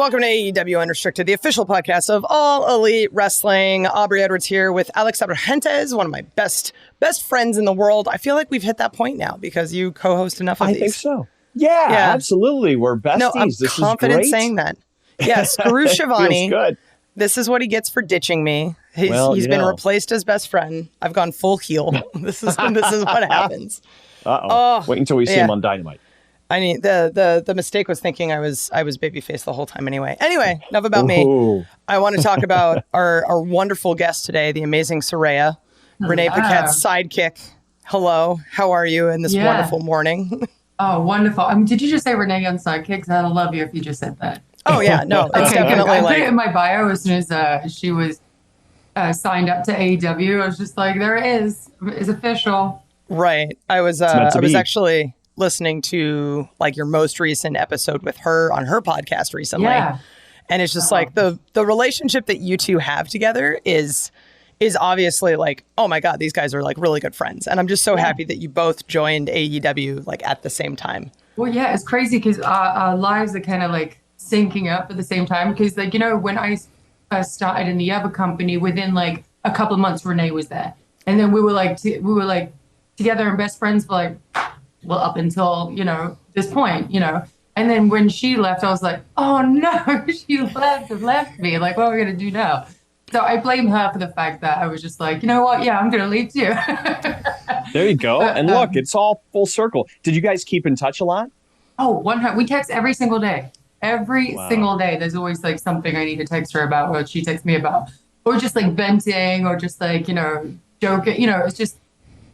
welcome to AEW Unrestricted, the official podcast of All Elite Wrestling. Aubrey Edwards here with Alex Abrahantes, one of my best friends in the world. I feel like we've hit that point now because you co-host enough of these. I think so. Yeah, absolutely. We're besties. No, I'm this confident is great. saying that. Yeah, screw Shivani. Feels good. This is what he gets for ditching me. He's been replaced as best friend. I've gone full heel. This is what happens. Wait until we see him on Dynamite. I mean, the mistake was thinking I was babyface the whole time anyway. Anyway, enough about me. I want to talk about our wonderful guest today, the amazing Saraya, Renee Paquette's sidekick. Hello, how are you in this wonderful morning? Oh, wonderful. did you just say Renee on sidekick? I'd love you if you just said that. Oh, yeah. No, it's definitely I put it in my bio as soon as she was signed up to AEW. I was just like, there it is. It's official. Right. I was actually listening to like your most recent episode with her on her podcast recently. Yeah. And it's just like the relationship that you two have together is obviously like, oh my God, these guys are like really good friends. And I'm just so happy that you both joined AEW like at the same time. Well, yeah, it's crazy because our lives are kind of like syncing up at the same time. Because like, when I started in the other company, within like a couple of months, Renee was there. And then we were like together and best friends for like, well, up until, this point, And then when she left, I was like, oh no, she left me. Like, what are we going to do now? So I blame her for the fact that I was just like, you know what? Yeah, I'm going to leave too. There you go. And look, it's all full circle. Did you guys keep in touch a lot? Oh, we text every single day. Every single day. There's always like something I need to text her about or she texts me about. Or just like venting or just like, joking. It's just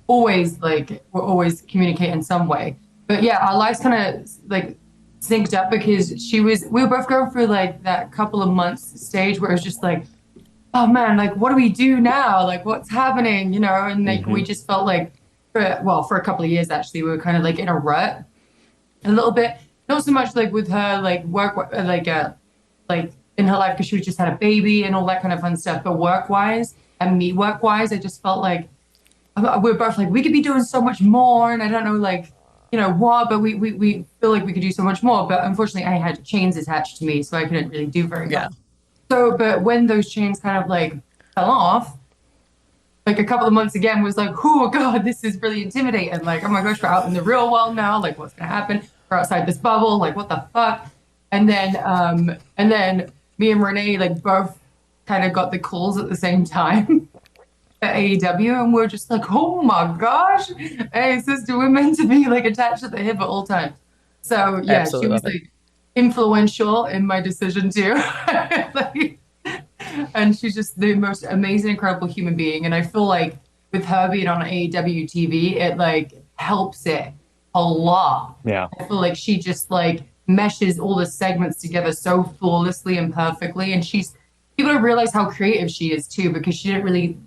always like we're always communicating in some way. But yeah, our lives kind of like synced up because we were both going through like that couple of months stage where it was just like, oh man, like what do we do now? Like what's happening? And like we just felt like for a couple of years actually we were kind of like in a rut a little bit. Not so much like with her like work like in her life because she just had a baby and all that kind of fun stuff, but work wise and me work wise I just felt like we're both like, we could be doing so much more. And I don't know, like, what, but we feel like we could do so much more. But unfortunately, I had chains attached to me, so I couldn't really do very much. So, but when those chains kind of like fell off, like a couple of months again was like, oh God, this is really intimidating. Like, oh my gosh, we're out in the real world now. Like, what's going to happen? We're outside this bubble. Like, what the fuck? And then me and Renee, like, both kind of got the calls at the same time. At AEW, and we're just like, oh my gosh, hey sister, we're meant to be like attached at the hip at all times. So yeah, she was like influential in my decision too. And she's just the most amazing, incredible human being. And I feel like with her being on AEW TV, it like helps it a lot. Yeah, I feel like she just like meshes all the segments together so flawlessly and perfectly. And people don't realize how creative she is too, because she didn't really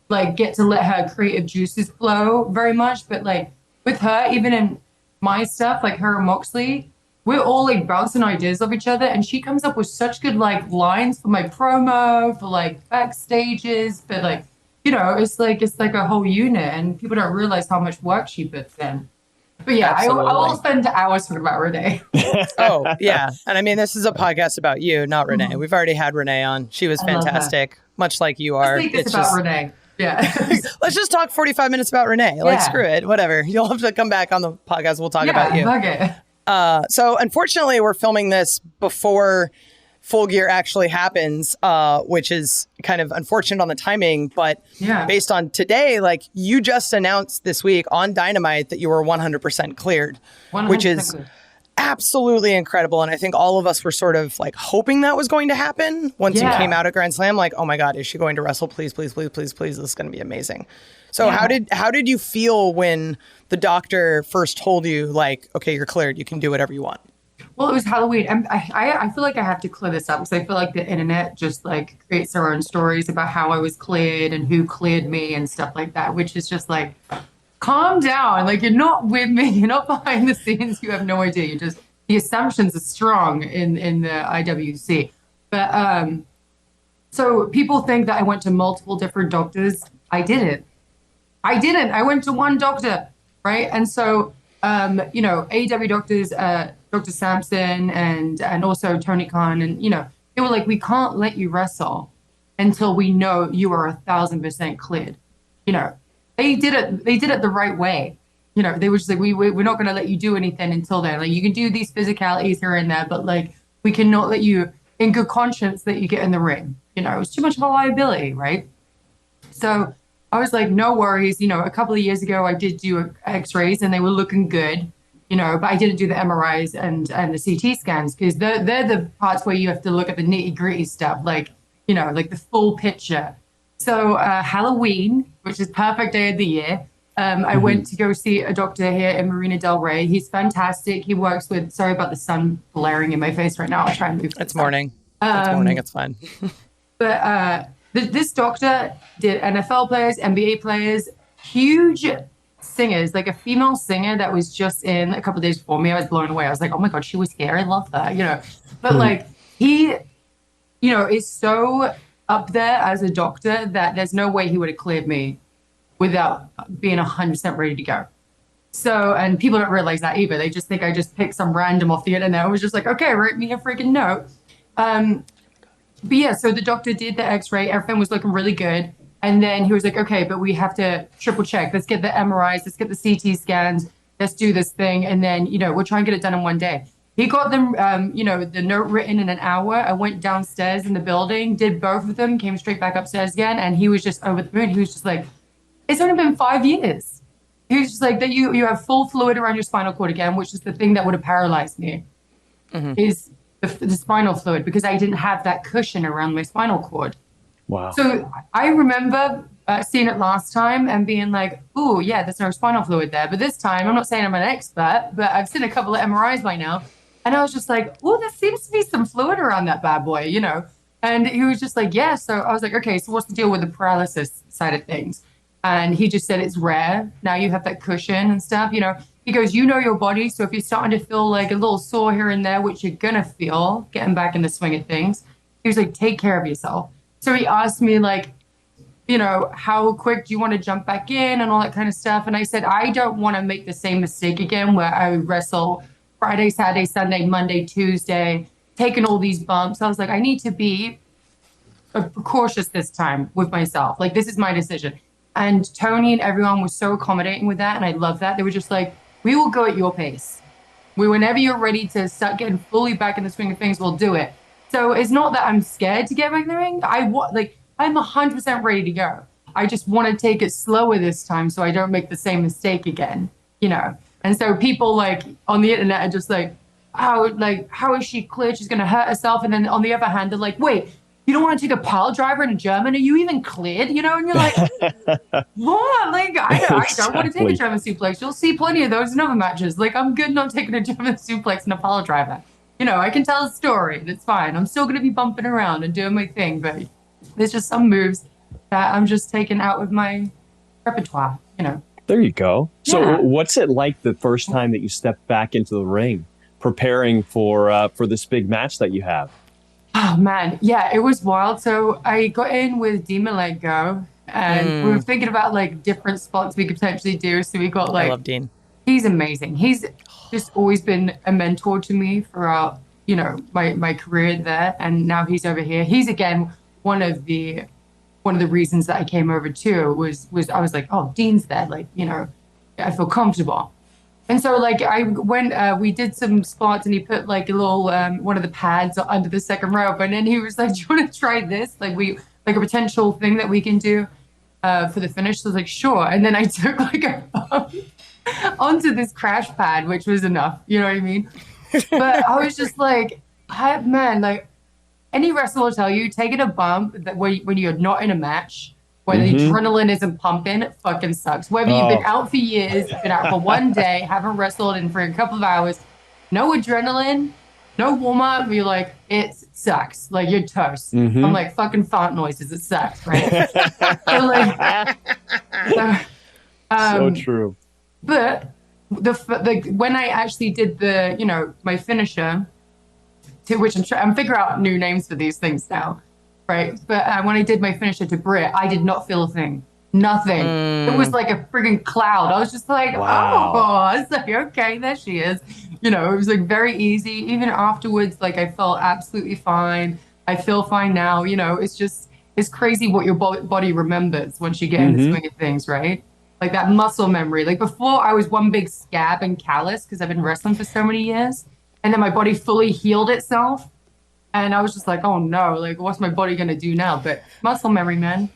like get to let her creative juices flow very much. But like with her, even in my stuff, like her and Moxley, we're all like bouncing ideas off each other. And she comes up with such good like lines for my promo, for like backstages, but like, it's like a whole unit and people don't realize how much work she puts in. But yeah, I'll spend hours talking about Renee. Oh, yeah. And I mean, this is a podcast about you, not Renee. We've already had Renee on. She was fantastic, much like you are. It's about Renee. Yeah. Let's just talk 45 minutes about Renee. Like, screw it. Whatever. You'll have to come back on the podcast. We'll talk about you. Okay. So unfortunately, we're filming this before Full Gear actually happens, which is kind of unfortunate on the timing. But based on today, like you just announced this week on Dynamite that you were 100% cleared, 100% which is absolutely incredible. And I think all of us were sort of like hoping that was going to happen once you came out at Grand Slam. Like, oh my God, is she going to wrestle? Please, please, please, please, please. This is going to be amazing. So how did you feel when the doctor first told you like, okay, you're cleared, you can do whatever you want? Well, it was Halloween. I feel like I have to clear this up because I feel like the internet just like creates their own stories about how I was cleared and who cleared me and stuff like that, which is just like, calm down. Like, you're not with me. You're not behind the scenes. You have no idea. The assumptions are strong in the IWC. But so people think that I went to multiple different doctors. I didn't. I went to one doctor, right? And so AEW doctors, Dr. Sampson and also Tony Khan, and they were like, we can't let you wrestle until we know you are 1,000% cleared. They did it the right way. They were just like, we're not going to let you do anything until then. Like, you can do these physicalities here and there, but like, we cannot let you in good conscience that you get in the ring. It was too much of a liability, right? So I was like, no worries. A couple of years ago, I did do x-rays and they were looking good, but I didn't do the MRIs and the CT scans because they're the parts where you have to look at the nitty gritty stuff, like the full picture. So Halloween, which is perfect day of the year, I went to go see a doctor here in Marina Del Rey. He's fantastic. He works with, sorry about the sun blaring in my face right now. I'll try and move. It's morning. It's morning. It's fine. But this doctor did NFL players, NBA players, huge singers, like a female singer that was just in a couple of days before me. I was blown away. I was like, oh my God, she was here. I love that, But like he, is so up there as a doctor that there's no way he would have cleared me without being 100% ready to go. So, and people don't realize that either. They just think I just picked some random off the internet. I was just like, okay, write me a freaking note. But yeah, so the doctor did the x-ray. Everything was looking really good. And then he was like, okay, but we have to triple check. Let's get the MRIs. Let's get the CT scans. Let's do this thing. And then, we'll try and get it done in one day. He got them, the note written in an hour. I went downstairs in the building, did both of them, came straight back upstairs again. And he was just over the moon. He was just like, it's only been 5 years. He was just like, that you have full fluid around your spinal cord again, which is the thing that would have paralyzed me, is the spinal fluid, because I didn't have that cushion around my spinal cord. Wow. So I remember seeing it last time and being like, oh, yeah, there's no spinal fluid there. But this time, I'm not saying I'm an expert, but I've seen a couple of MRIs by now. And I was just like, oh, there seems to be some fluid around that bad boy, And he was just like, yeah. So I was like, okay, so what's the deal with the paralysis side of things? And he just said it's rare. Now you have that cushion and stuff, He goes, your body. So if you're starting to feel like a little sore here and there, which you're going to feel, getting back in the swing of things, he was like, take care of yourself. So he asked me like, how quick do you want to jump back in and all that kind of stuff? And I said, I don't want to make the same mistake again where I wrestle Friday, Saturday, Sunday, Monday, Tuesday, taking all these bumps. I was like, I need to be cautious this time with myself. Like, this is my decision. And Tony and everyone was so accommodating with that. And I love that. They were just like, we will go at your pace. Whenever you're ready to start getting fully back in the swing of things, we'll do it. So it's not that I'm scared to get back in the ring. I'm 100% ready to go. I just want to take it slower this time so I don't make the same mistake again, And so people like on the internet are just like, oh, like, how is she cleared? She's going to hurt herself. And then on the other hand, they're like, wait, you don't want to take a pile driver in a German? Are you even cleared? And you're like, what? Like, I don't want to take a German suplex. You'll see plenty of those in other matches. Like, I'm good not taking a German suplex and a pile driver. I can tell a story. That's fine. I'm still going to be bumping around and doing my thing. But there's just some moves that I'm just taking out of my repertoire, There you go. Yeah. So what's it like the first time that you stepped back into the ring, preparing for this big match that you have? Oh, man. Yeah, it was wild. So I got in with Dean Malenko, and we were thinking about, like, different spots we could potentially do. So we got, like... I love Dean. He's amazing. He's just always been a mentor to me throughout, my career there. And now he's over here. He's, again, one of the reasons that I came over, too, was I was like, oh, Dean's there. Like, I feel comfortable. And so, like, I went, we did some spots and he put, like, a little, one of the pads under the second rope. And then he was like, do you want to try this? Like, a potential thing that we can do for the finish. So I was like, sure. And then I took, like, a bump onto this crash pad, which was enough. You know what I mean? But I was just like, man, like, any wrestler will tell you, taking a bump that when you're not in a match, when the adrenaline isn't pumping, it fucking sucks. Whether you've been out for years, been out for one day, haven't wrestled in for a couple of hours, no adrenaline, no warm-up, you're like, it sucks. Like, you're toast. I'm like, fucking fart noises, it sucks, right? So true. But when I actually did the, my finisher, to which I'm figuring out new names for these things now, right? But when I did my finisher to Britt, I did not feel a thing. Nothing. It was like a friggin' cloud. I was just like, Wow. oh, I was like, okay, there she is. You know, it was like very easy. Even afterwards, like I felt absolutely fine. I feel fine now. You know, it's crazy what your body remembers once you get in the swing of things, right? Like that muscle memory. Like before, I was one big scab and callus because I've been wrestling for so many years. And then my body fully healed itself. And I was just like, oh no, like what's my body going to do now? But muscle memory, man.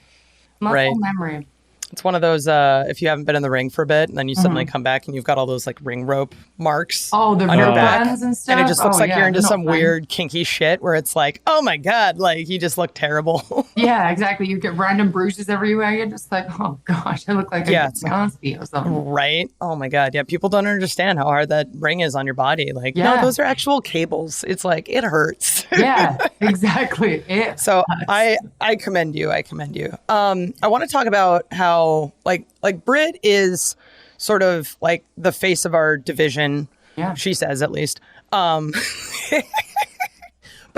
Muscle memory. It's one of those, if you haven't been in the ring for a bit and then you suddenly come back and you've got all those like ring rope marks on your back and stuff. And it just looks like you're into some weird kinky shit where it's like, oh my God, like you just look terrible. Yeah, exactly. You get random bruises everywhere. You're just like, oh gosh, I look like a Cosby or something. Right? Oh my God. Yeah, people don't understand how hard that ring is on your body. Like, no, those are actual cables. It's like, it hurts. Yeah, exactly. So I commend you. I commend you. I want to talk about how like Britt is sort of like the face of our division. Yeah. She says at least. But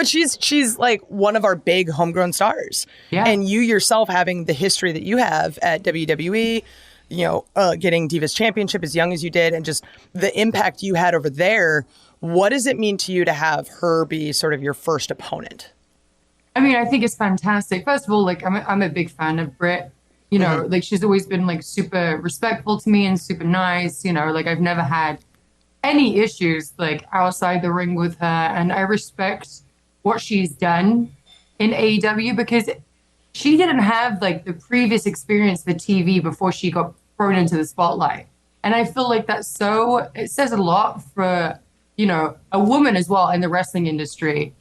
she's like one of our big homegrown stars. Yeah. And you yourself having the history that you have at WWE, you know, getting Divas Championship as young as you did and just the impact you had over there. What does it mean to you to have her be sort of your first opponent? I mean, I think it's fantastic. First of all, like I'm a big fan of Britt. You know, like she's always been like super respectful to me and super nice. You know, like I've never had any issues like outside the ring with her. And I respect what she's done in AEW because she didn't have like the previous experience for TV before she got thrown into the spotlight. And I feel like it says a lot for, you know, a woman as well in the wrestling industry.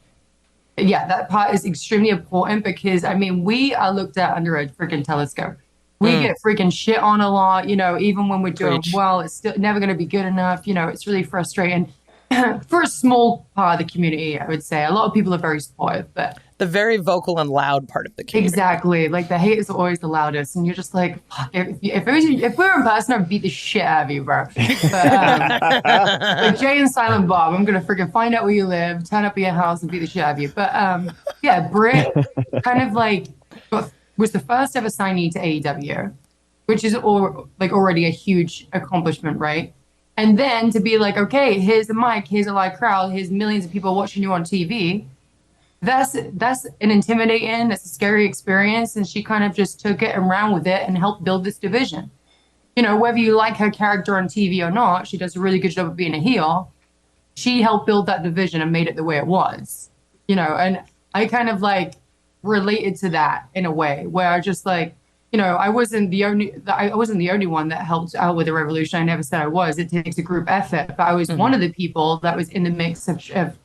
Yeah, that part is extremely important because, I mean, we are looked at under a freaking telescope. We get freaking shit on a lot, you know, even when we're doing well, it's still never going to be good enough. You know, it's really frustrating for a small part of the community, I would say. A lot of people are very supportive, but the very vocal and loud part of the community. Exactly. Like the hate is always the loudest. And you're just like, if we were in person, I'd beat the shit out of you, bro. But like Jay and Silent Bob, I'm going to freaking find out where you live, turn up at your house and beat the shit out of you. But yeah, Britt kind of like was the first ever signee to AEW, which is already a huge accomplishment, right? And then to be like, okay, here's the mic, here's a live crowd, here's millions of people watching you on TV. That's an intimidating, that's a scary experience. And she kind of just took it and ran with it and helped build this division. You know, whether you like her character on TV or not, she does a really good job of being a heel. She helped build that division and made it the way it was, you know, and I kind of like related to that in a way where I just like, you know, I wasn't the only one that helped out with the revolution. I never said I was. It takes a group effort, but I was one of the people that was in the mix of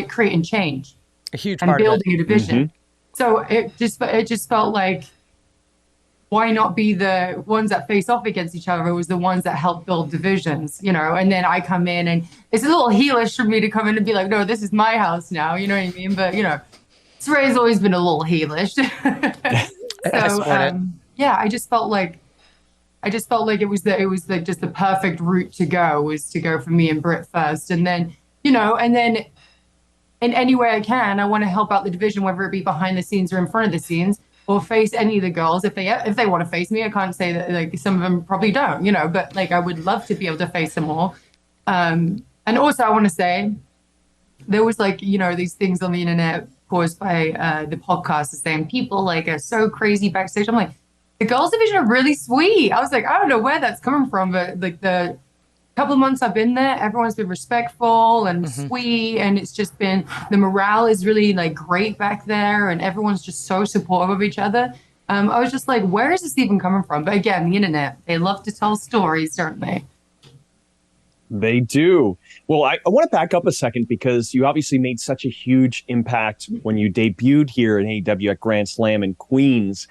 creating change. A huge and part building of it. a division. So it just felt like, why not be the ones that face off against each other? It was the ones that help build divisions, you know. And then I come in, and it's a little heelish for me to come in and be like, no, this is my house now. You know what I mean? But you know, Saraya's always been a little heelish. So yeah, I just felt like it was just the perfect route to go was to go for me and Britt first, and then you know, and then. In any way I can, I want to help out the division, whether it be behind the scenes or in front of the scenes, or face any of the girls if they want to face me. I can't say that like some of them probably don't, you know, but like I would love to be able to face them all. And also I want to say there was like, you know, these things on the internet caused by the podcast saying people like are so crazy backstage. I'm like, the girls division are really sweet. I was like, I don't know where that's coming from, but like the couple of months I've been there, everyone's been respectful and sweet, and it's just been, the morale is really like great back there, and everyone's just so supportive of each other. I was just like, where is this even coming from? But again, the internet, they love to tell stories, don't they? They do. Well, I want to back up a second because you obviously made such a huge impact when you debuted here in AEW at Grand Slam in Queens.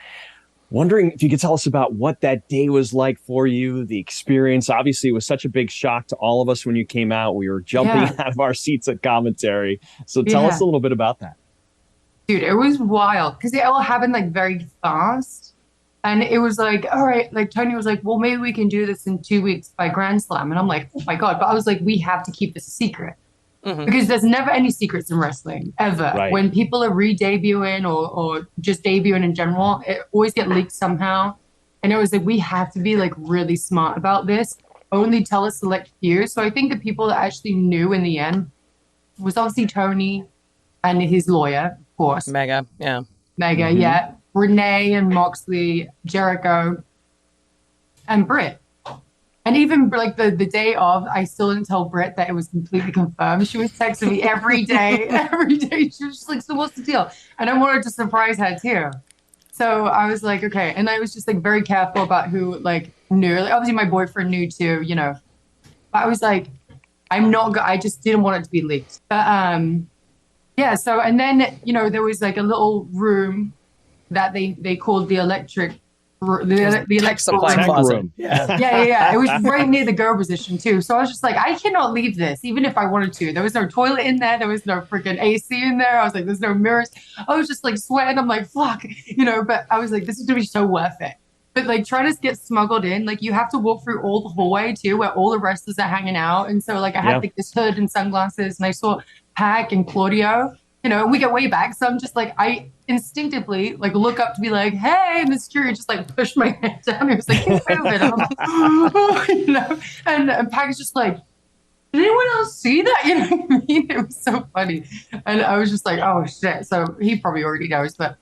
Wondering if you could tell us about what that day was like for you, the experience. Obviously, it was such a big shock to all of us when you came out. We were jumping out of our seats at commentary. So tell us a little bit about that. Dude, it was wild because it all happened like very fast. And it was like, all right, like Tony was like, well, maybe we can do this in 2 weeks by Grand Slam. And I'm like, oh my God. But I was like, we have to keep this a secret. Because there's never any secrets in wrestling, ever. Right. When people are re-debuting or just debuting in general, it always gets leaked somehow. And it was like, we have to be like really smart about this. Only tell a select few. So I think the people that actually knew in the end was obviously Tony and his lawyer, of course. Mega, yeah. Renee and Moxley, Jericho, and Britt. And even like the day of, I still didn't tell Britt that it was completely confirmed. She was texting me every day. She was just like, so what's the deal? And I wanted to surprise her too. So I was like, okay. And I was just like very careful about who like knew. Like, obviously my boyfriend knew too, you know. But I was like, I just didn't want it to be leaked. But yeah, so and then, you know, there was like a little room that they called the electric the tech supply closet. Room. Yeah. It was right near the girl position too. So I was just like, I cannot leave this, even if I wanted to. There was no toilet in there. There was no freaking AC in there. I was like, there's no mirrors. I was just like sweating. I'm like, fuck, you know. But I was like, this is gonna be so worth it. But like trying to get smuggled in, like you have to walk through all the hallway too, where all the wrestlers are hanging out. And so like I had like this hood and sunglasses, and I saw Pac and Claudio. You know, and we get way back. So I'm just like, I instinctively like look up to be like, hey, and the security just like pushed my head down. He was like, keep moving. I'm like, oh, you know, and Pac is just like, did anyone else see that? You know what I mean? It was so funny. And I was just like, oh shit. So he probably already knows, but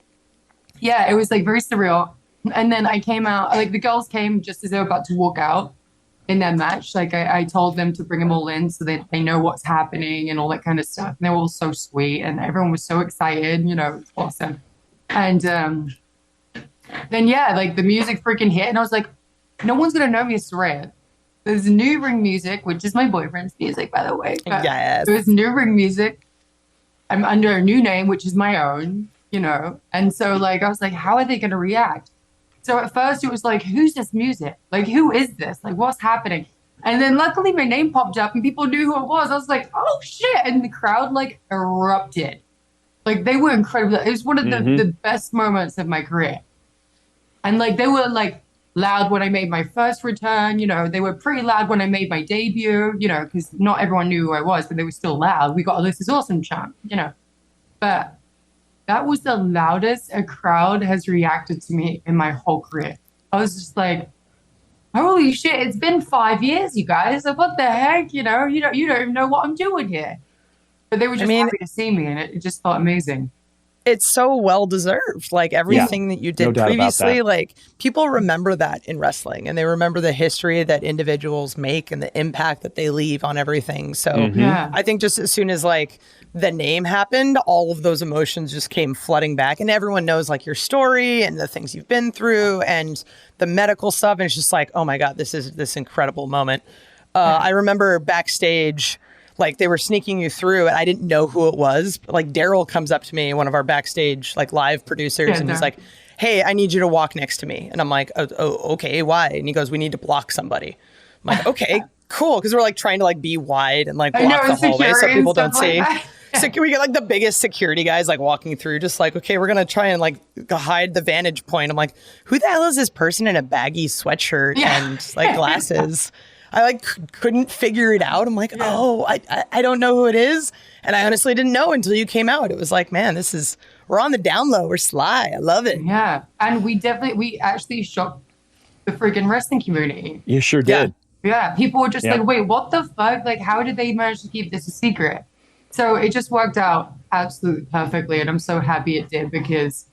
yeah, it was like very surreal. And then I came out, like the girls came just as they were about to walk out in their match. Like I told them to bring them all in so that they know what's happening and all that kind of stuff. And they were all so sweet and everyone was so excited, you know, it's awesome. And then yeah, like the music freaking hit and I was like, no one's gonna know me as Saraya. There's new ring music, which is my boyfriend's music, by the way. Yes. There's new ring music. I'm under a new name, which is my own, you know. And so like I was like, how are they gonna react? So at first it was like, who's this music? Like, who is this? Like, what's happening? And then luckily my name popped up and people knew who it was. I was like, oh shit. And the crowd like erupted. Like they were incredible. It was one of the best moments of my career. And like, they were like loud when I made my first return. You know, they were pretty loud when I made my debut, you know, because not everyone knew who I was, but they were still loud. We got a This Is Awesome chant, you know, but that was the loudest a crowd has reacted to me in my whole career. I was just like, holy shit, it's been 5 years, you guys. Like, what the heck? You know, you don't even know what I'm doing here. But they were just happy to see me and it just felt amazing. It's so well deserved. Like everything that you did previously, like people remember that in wrestling and they remember the history that individuals make and the impact that they leave on everything. So I think just as soon as like the name happened, all of those emotions just came flooding back and everyone knows like your story and the things you've been through and the medical stuff. And it's just like, oh my God, this is this incredible moment. I remember backstage, like they were sneaking you through and I didn't know who it was. Like Daryl comes up to me, one of our backstage like live producers, and he's like, hey, I need you to walk next to me. And I'm like, oh, okay, why? And he goes, we need to block somebody. I'm like, okay, cool. Because we're like trying to like be wide and like block the hallway so people don't see. So we get like the biggest security guys like walking through, just like, okay, we're going to try and like hide the vantage point. I'm like, who the hell is this person in a baggy sweatshirt and like glasses? I like couldn't figure it out. I'm like, I don't know who it is. And I honestly didn't know until you came out. It was like, man, we're on the down low. We're sly. I love it. Yeah. And we actually shocked the freaking wrestling community. You sure did. Yeah. People were just like, wait, what the fuck? Like, how did they manage to keep this a secret? So it just worked out absolutely perfectly. And I'm so happy it did because,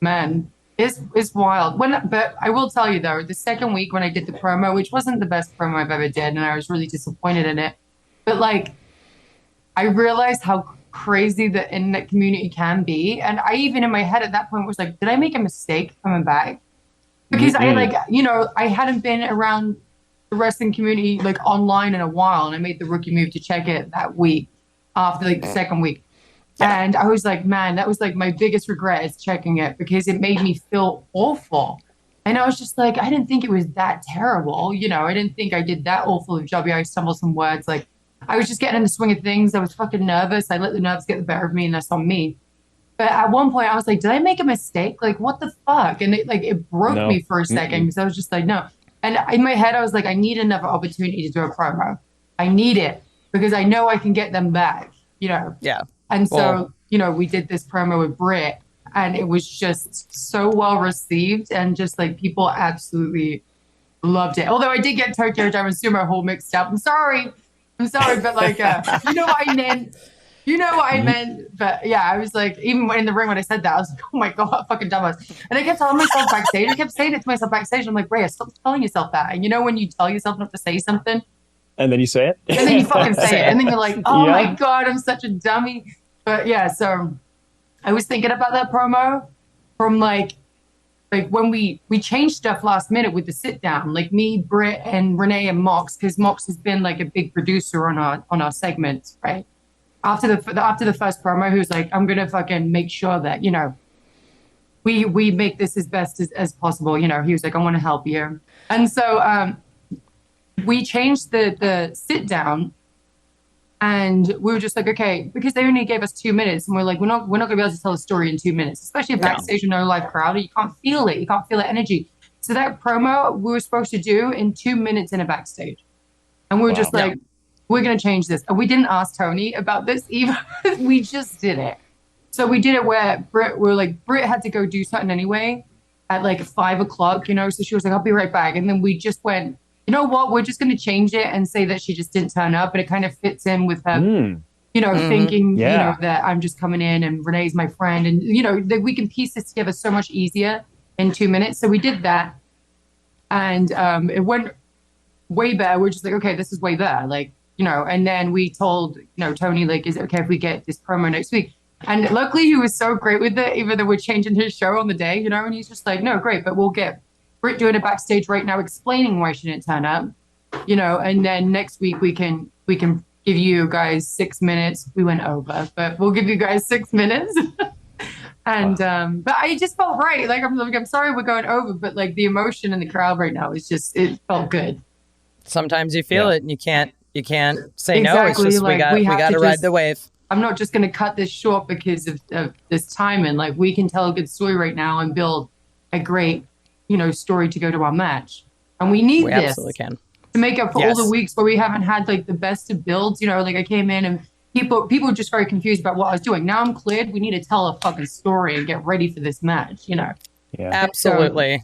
man, it's wild. But I will tell you though, the second week when I did the promo, which wasn't the best promo I've ever did, and I was really disappointed in it. But like, I realized how crazy the internet community can be, and I even in my head at that point was like, did I make a mistake coming back? Because I like, you know, I hadn't been around the wrestling community like online in a while, and I made the rookie move to check it that week after like the second week. And I was like, man, that was like my biggest regret is checking it because it made me feel awful. And I was just like, I didn't think it was that terrible. You know, I didn't think I did that awful of a job. Yeah, I stumbled some words. Like, I was just getting in the swing of things. I was fucking nervous. I let the nerves get the better of me and that's on me. But at one point I was like, did I make a mistake? Like, what the fuck? And it broke me for a second because I was just like, no. And in my head, I was like, I need another opportunity to do a promo. I need it because I know I can get them back, you know? Yeah. And so, you know, we did this promo with Britt and it was just so well received, and just like people absolutely loved it. Although I did get Tokyo Dome and Sumo Hall mixed up. I'm sorry, but like, you know what I meant. You know what I meant. But yeah, I was like, even in the ring when I said that, I was like, oh my God, what fucking dumbass. And I kept telling myself backstage, I kept saying it to myself backstage. I'm like, Rhea, stop telling yourself that. And you know when you tell yourself not to say something? And then you say it? And then you fucking say it. And then you're like, oh my God, I'm such a dummy. But yeah, so I was thinking about that promo from like when we changed stuff last minute with the sit down, like me, Britt, and Renee and Mox, because Mox has been like a big producer on our segments, right? After the first promo, he was like, I'm gonna fucking make sure that, you know, we make this as best as possible. You know, he was like, I want to help you. And so we changed the sit down, and we were just like, okay, because they only gave us 2 minutes, and we're like, we're not gonna be able to tell a story in 2 minutes, especially backstage with no live crowd. You can't feel it. You can't feel the energy. So that promo we were supposed to do in 2 minutes in a backstage, and we were just like, we're going to change this. And we didn't ask Tony about this either. We just did it. So we did it where Britt had to go do something anyway at like 5 o'clock, you know? So she was like, I'll be right back. And then we just went, you know what? We're just going to change it and say that she just didn't turn up. And it kind of fits in with her, you know, thinking, you know, that I'm just coming in and Renee's my friend. And, you know, that we can piece this together so much easier in 2 minutes. So we did that. And it went way better. We're just like, okay, this is way better. Like, you know, and then we told, you know, Tony, like, is it okay if we get this promo next week? And luckily he was so great with it, even though we're changing his show on the day, you know, and he's just like, no, great, but we'll get Britt doing it backstage right now, explaining why she didn't turn up, you know, and then next week we can give you guys 6 minutes. We went over, but we'll give you guys 6 minutes. And, but I just felt right. Like, I'm sorry we're going over, but like the emotion in the crowd right now is just, it felt good. Sometimes you feel it and you can't say no. It's just like, we got to ride the wave. I'm not just going to cut this short because of this time. And like, we can tell a good story right now and build a great, you know, story to go to our match. And we need this absolutely can. To make up for all the weeks where we haven't had like the best of builds. You know, like I came in and people were just very confused about what I was doing. Now I'm cleared. We need to tell a fucking story and get ready for this match, you know? Yeah, absolutely.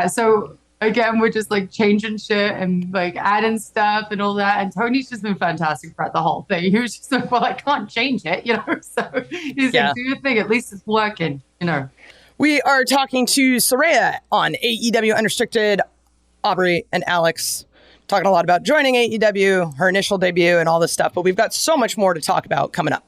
So again, we're just like changing shit and like adding stuff and all that. And Tony's just been fantastic throughout the whole thing. He was just like, well, I can't change it, you know? So he's like, do your thing. At least it's working, you know? We are talking to Saraya on AEW Unrestricted, Aubrey and Alex, talking a lot about joining AEW, her initial debut and all this stuff. But we've got so much more to talk about coming up.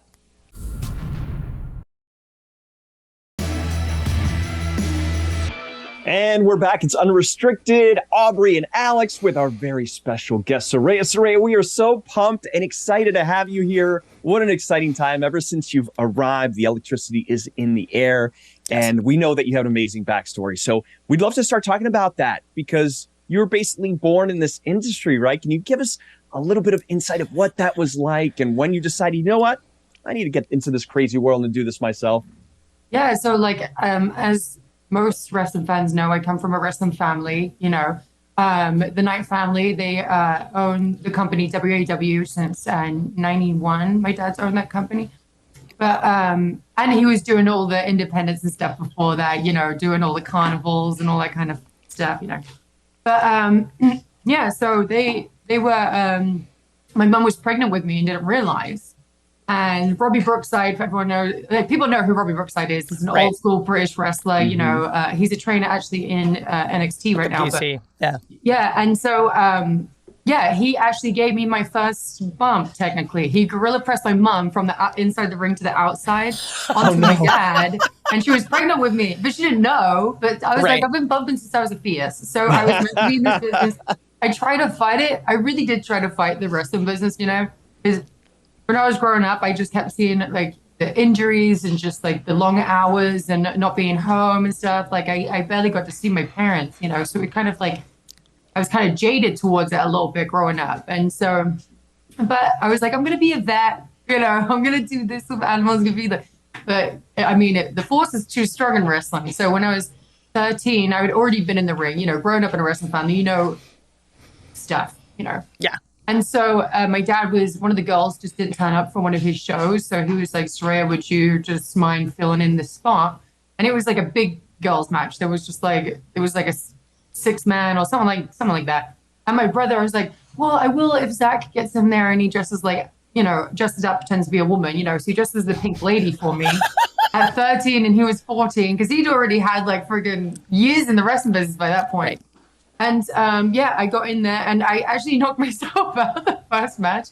And we're back. It's Unrestricted, Aubrey and Alex with our very special guest, Saraya. Saraya, we are so pumped and excited to have you here. What an exciting time. Ever since you've arrived, the electricity is in the air. And we know that you have an amazing backstory. So we'd love to start talking about that because you were basically born in this industry, right? Can you give us a little bit of insight of what that was like and when you decided, you know what, I need to get into this crazy world and do this myself? Yeah, so like as most wrestling fans know, I come from a wrestling family, you know. The Knight family, they own the company WAW since 91. My dad's owned that company. But and he was doing all the independents and stuff before that, you know, doing all the carnivals and all that kind of stuff, you know. But yeah, so they were my mum was pregnant with me and didn't realize. And Robbie Brookside, if everyone knows, like, people know who Robbie Brookside is. He's an old school British wrestler. You know, he's a trainer actually in NXT right now. DC, yeah. And so, yeah, he actually gave me my first bump. Technically, he gorilla pressed my mum from the inside the ring to the outside onto my dad, and she was pregnant with me, but she didn't know. But I was like, I've been bumping since I was a fetus, so I was meant to be in this business. I tried to fight it. I really did try to fight the wrestling business, you know, because when I was growing up, I just kept seeing like the injuries and just like the long hours and not being home and stuff. Like I barely got to see my parents, you know, so it kind of like, I was kind of jaded towards it a little bit growing up. And so, but I was like, I'm going to be a vet, you know, I'm going to do this with animals. But I mean, the force is too strong in wrestling. So when I was 13, I had already been in the ring, you know, growing up in a wrestling family, you know, stuff, you know. Yeah. And so my dad was, one of the girls just didn't turn up for one of his shows. So he was like, Saraya, would you just mind filling in the spot? And it was like a big girls match. There was just like, it was like a 6-man or something like that. And my brother was like, well, I will if Zach gets in there and he dresses like, dresses up, pretends to be a woman, so he dresses the pink lady for me at 13 and he was 14 because he'd already had like friggin' years in the wrestling business by that point. And I got in there and I actually knocked myself out the first match.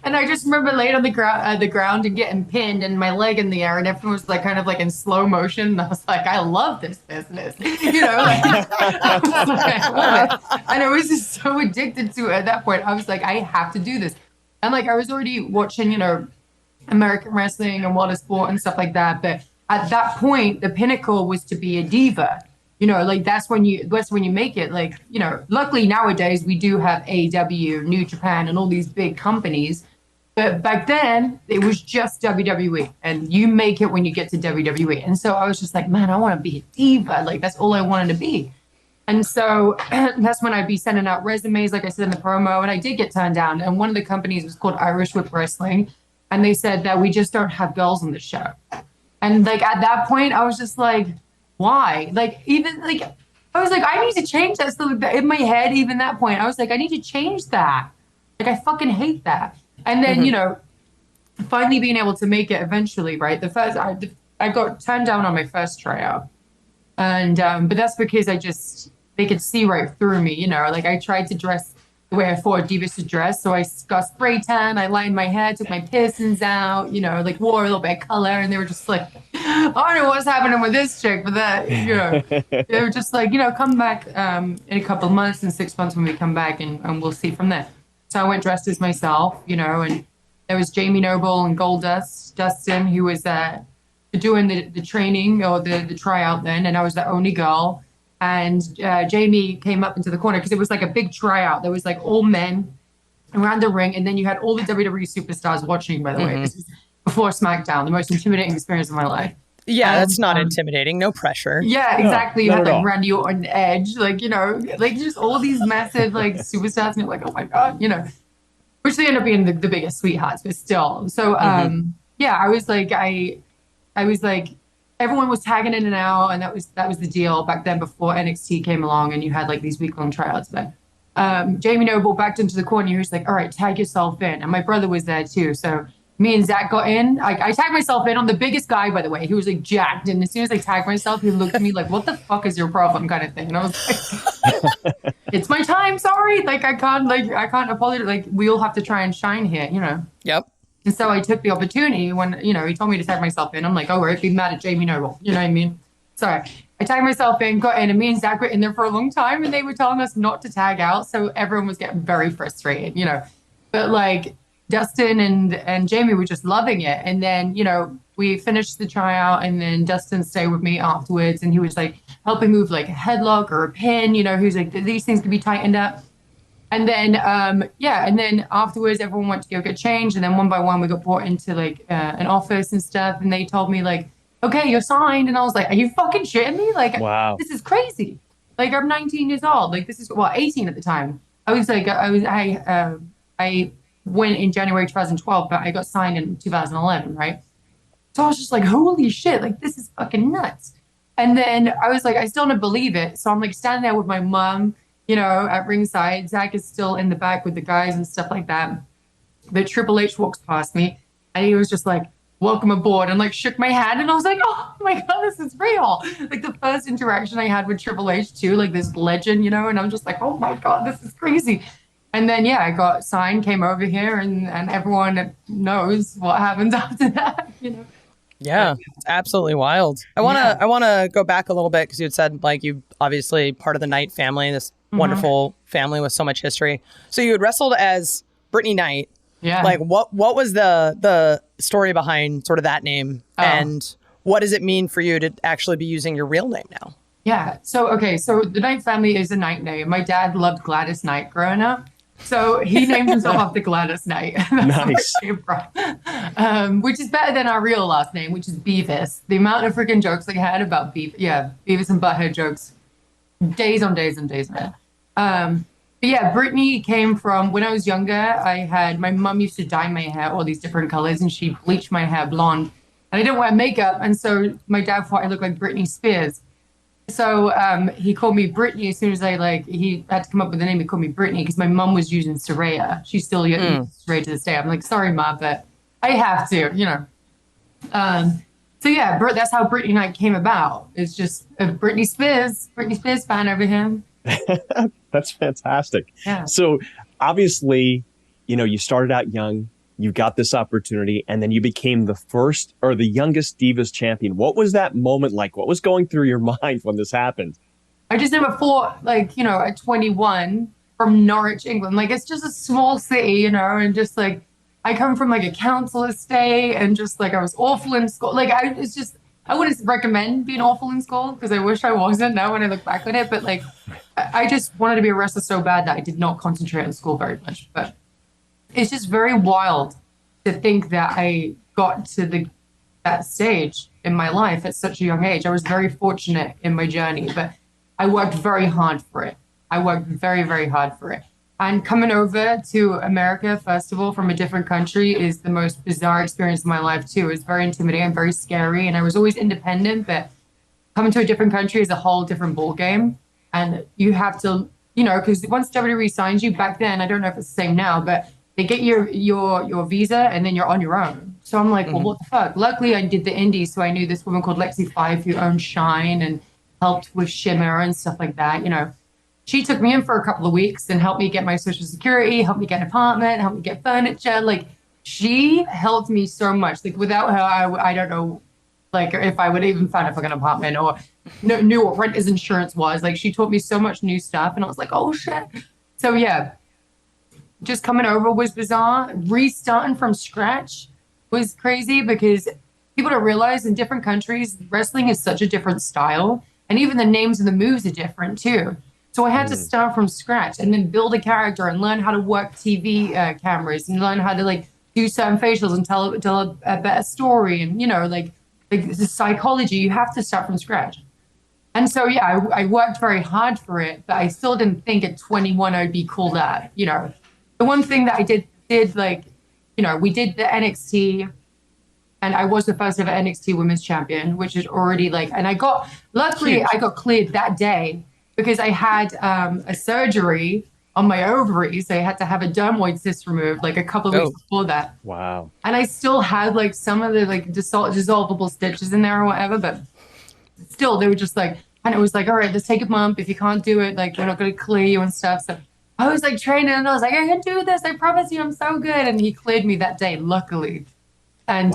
And I just remember laying on the ground and getting pinned and my leg in the air and everyone was like kind of like in slow motion. And I was like, I love this business, I love it. And I was just so addicted to it at that point. I was like, I have to do this. And like I was already watching, American wrestling and water sport and stuff like that. But at that point, the pinnacle was to be a diva. Like that's when you make it. Like, luckily nowadays we do have AEW, New Japan, and all these big companies. But back then it was just WWE, and you make it when you get to WWE. And so I was just like, man, I want to be a diva. Like that's all I wanted to be. And so that's when I'd be sending out resumes, like I said in the promo, and I did get turned down. And one of the companies was called Irish Whip Wrestling, and they said that we just don't have girls on the show. And like at that point, I was just like, why? Like, even like, I was like, I need to change that. So in my head, even that point, I was like, I need to change that. Like, I fucking hate that. And then, finally being able to make it eventually, right? I got turned down on my first tryout. And, but that's because they could see right through me, like I tried to dress the way I thought divas should dress. So I got spray tan, I lined my hair, took my piercings out, like wore a little bit of color. And they were just like, I don't know what's happening with this chick, but that, they were just like, come back in a couple of months, in 6 months when we come back and we'll see from there. So I went dressed as myself, and there was Jamie Noble and Goldust, Dustin, who was doing the training or the tryout then. And I was the only girl. And Jamie came up into the corner because it was like a big tryout. There was like all men around the ring. And then you had all the WWE superstars watching, by the way. This is before SmackDown, the most intimidating experience of my life. Yeah, that's not intimidating. No pressure. Yeah, exactly. You had like Randy Orton, Edge, like, like just all these massive like superstars. And you're like, oh my God, which they end up being the biggest sweethearts, but still. So, I was like, everyone was tagging in and out, and that was the deal back then before NXT came along and you had like these week-long tryouts. But Jamie Noble backed into the corner. He was like, all right, tag yourself in. And my brother was there too. So me and Zach got in. I tagged myself in. I'm the biggest guy, by the way. He was like jacked. And as soon as I tagged myself, he looked at me like, what the fuck is your problem kind of thing. And I was like, it's my time. Sorry. Like, I can't apologize. Like, we all have to try and shine here, Yep. And so I took the opportunity when, he told me to tag myself in. I'm like, oh, right, be mad at Jamie Noble. You know what I mean? So I tagged myself in, got in, and me and Zach were in there for a long time, and they were telling us not to tag out. So everyone was getting very frustrated, But like Dustin and Jamie were just loving it. And then, we finished the tryout, and then Dustin stayed with me afterwards, and he was like helping move like a headlock or a pin, he was like, these things can be tightened up. And then, and then afterwards, everyone went to go get changed. And then one by one, we got brought into like an office and stuff. And they told me like, okay, you're signed. And I was like, are you fucking shitting me? Like, wow, this is crazy. Like, I'm 19 years old. Like, this is, 18 at the time. I went in January 2012, but I got signed in 2011, right? So I was just like, holy shit, like, this is fucking nuts. And then I was like, I still don't believe it. So I'm like standing there with my mom, at ringside. Zach is still in the back with the guys and stuff like that. But Triple H walks past me and he was just like, welcome aboard, and like shook my hand. And I was like, oh my God, this is real. Like the first interaction I had with Triple H too, like this legend, and I'm just like, oh my God, this is crazy. And then, I got signed, came over here, and everyone knows what happened after that, Yeah, it's absolutely wild. I want to go back a little bit because you had said like you obviously part of the Knight family, this wonderful family with so much history. So you had wrestled as Brittany Knight. Yeah. Like what was the story behind sort of that name, and what does it mean for you to actually be using your real name now? Yeah. So the Knight family is a Knight name. My dad loved Gladys Knight growing up. So he named himself after Gladys Knight. Nice. Which is better than our real last name, which is Beavis. The amount of freaking jokes I had about Beavis and Butthead jokes. Days on days and days, man. But Brittany came from when I was younger. My mom used to dye my hair all these different colors, and she bleached my hair blonde. And I didn't wear makeup. And so my dad thought I looked like Britney Spears. So he called me Brittany as soon as he had to come up with a name. He called me Brittany because my mum was using Saraya. She's still using Saraya to this day. I'm like, sorry, Ma, but I have to, So yeah, that's how Brittany and I came about. It's just a Britney Spears fan over here. That's fantastic. Yeah. So obviously, you started out young. You got this opportunity, and then you became the first or the youngest Divas champion. What was that moment like? What was going through your mind when this happened? I just never thought, at 21 from Norwich, England, it's just a small city, and just I come from a council estate, and just I was awful in school. I wouldn't recommend being awful in school because I wish I wasn't now when I look back on it. But I just wanted to be a wrestler so bad that I did not concentrate on school very much. But it's just very wild to think that I got to that stage in my life at such a young age. I was very fortunate in my journey, but I worked very hard for it. I worked very, very hard for it. And coming over to America, first of all, from a different country is the most bizarre experience of my life, too. It was very intimidating, very scary. And I was always independent, but coming to a different country is a whole different ball game. And you have to, because once WWE signs you back then, I don't know if it's the same now, but they get your visa and then you're on your own. So I'm like, well, what the fuck? Luckily, I did the indies. So I knew this woman called Lexi Five who owned Shine and helped with Shimmer and stuff like that, She took me in for a couple of weeks and helped me get my social security, helped me get an apartment, helped me get furniture. She helped me so much. Without her, I don't know, if I would even find a fucking apartment or knew what renter's insurance was. She taught me so much new stuff. And I was like, oh, shit. So, yeah, just coming over was bizarre. Restarting from scratch was crazy because people don't realize in different countries, wrestling is such a different style. And even the names of the moves are different, too. So I had to start from scratch and then build a character and learn how to work TV cameras and learn how to do certain facials and tell a better story. And, the psychology, you have to start from scratch. And so, yeah, I worked very hard for it, but I still didn't think at 21 I'd be called up. The one thing that I did we did the NXT and I was the first ever NXT Women's Champion, which is already and I got cleared that day. Because I had a surgery on my ovaries. I had to have a dermoid cyst removed a couple of weeks before that. Wow. And I still had some of the dissolvable stitches in there or whatever, but still they were just and it was all right, let's take a month. If you can't do it, we're not going to clear you and stuff. So I was training and I was I can do this. I promise you I'm so good. And he cleared me that day, luckily. And